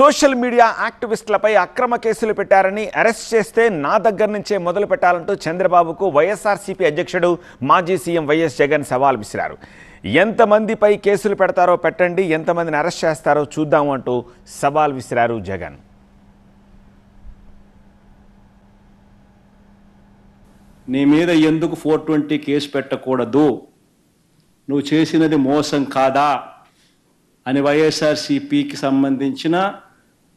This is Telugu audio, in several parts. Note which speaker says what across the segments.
Speaker 1: సోషల్ మీడియా యాక్టివిస్టులపై అక్రమ కేసులు పెట్టారని అరెస్ట్ చేస్తే నా దగ్గర నుంచే మొదలు పెట్టాలంటూ చంద్రబాబుకు వైఎస్ఆర్సీపీ అధ్యక్షుడు మాజీ సీఎం వైఎస్ జగన్ సవాల్ విసిరారు. ఎంతమందిపై కేసులు పెడతారో పెట్టండి, ఎంతమందిని అరెస్ట్ చేస్తారో చూద్దాం అంటూ సవాల్ విసిరారు జగన్.
Speaker 2: నీ మీద ఎందుకు 420 కేసు పెట్టకూడదు, నువ్వు చేసినది మోసం కాదా అని వైఎస్ఆర్సీపీకి సంబంధించిన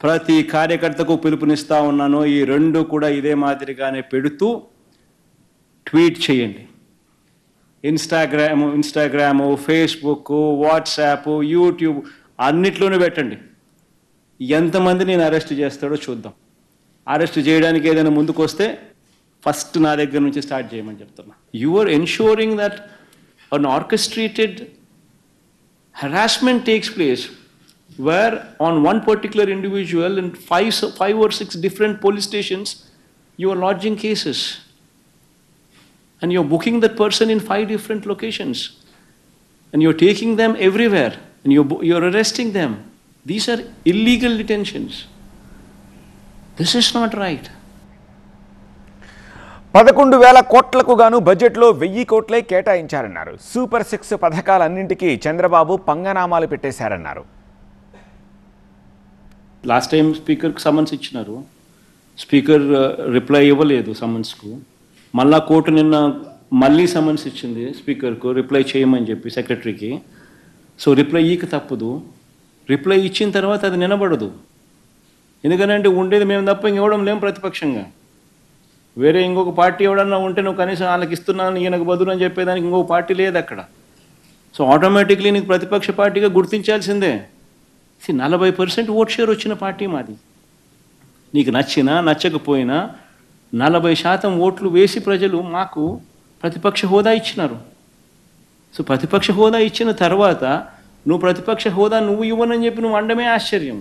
Speaker 2: ప్రతి కార్యకర్తకు పిలుపునిస్తా ఉన్నాను. ఈ రెండు కూడా ఇదే మాదిరిగానే పెడుతూ ట్వీట్ చేయండి. ఇన్స్టాగ్రాము, ఫేస్బుక్, వాట్సాప్, యూట్యూబ్ అన్నిట్లోనూ పెట్టండి. ఎంతమంది నేను అరెస్ట్ చేస్తాడో చూద్దాం. అరెస్ట్ చేయడానికి ఏదైనా ముందుకు వస్తే ఫస్ట్ నా దగ్గర నుంచి స్టార్ట్ చేయమని చెప్తున్నా. You are ensuring that an orchestrated harassment takes place where on one particular individual in five or six different police stations you are lodging cases and you're booking that person in 5 different locations and you're taking them everywhere and you're arresting them. These are illegal detentions. This is not right.
Speaker 1: 11,000 కోట్లకు గాను బడ్జెట్లో 1,000 కోట్లే కేటాయించారన్నారు. సూపర్ 6 పథకాలన్నింటికీ చంద్రబాబు పంగనామాలు పెట్టేశారన్నారు.
Speaker 2: లాస్ట్ టైం స్పీకర్కి సమన్స్ ఇచ్చినారు, స్పీకర్ రిప్లై ఇవ్వలేదు సమన్స్కు. మళ్ళా కోర్టు నిన్న మళ్ళీ సమన్స్ ఇచ్చింది స్పీకర్కు రిప్లై చేయమని చెప్పి సెక్రటరీకి. సో రిప్లై ఈకి తప్పదు. రిప్లై ఇచ్చిన తర్వాత అది నిలబడదు. ఎందుకంటే ఉండేది మేము తప్ప ఇంకెవడం లేం ప్రతిపక్షంగా. వేరే ఇంకొక పార్టీ ఎవడన్నా ఉంటే నువ్వు కనీసం వాళ్ళకి ఇస్తున్నాను ఈయనకు బదులు అని చెప్పేదానికి ఇంకొక పార్టీ లేదు అక్కడ. సో ఆటోమేటిక్లీ నీకు ప్రతిపక్ష పార్టీగా గుర్తించాల్సిందే. 40% ఓట్ షేర్ వచ్చిన పార్టీ మాది. నీకు నచ్చినా నచ్చకపోయినా 40% ఓట్లు వేసి ప్రజలు మాకు ప్రతిపక్ష హోదా ఇచ్చినారు. సో ప్రతిపక్ష హోదా ఇచ్చిన తర్వాత నువ్వు ప్రతిపక్ష హోదా నువ్వు ఇవ్వనని చెప్పి నువ్వు అండమే ఆశ్చర్యం.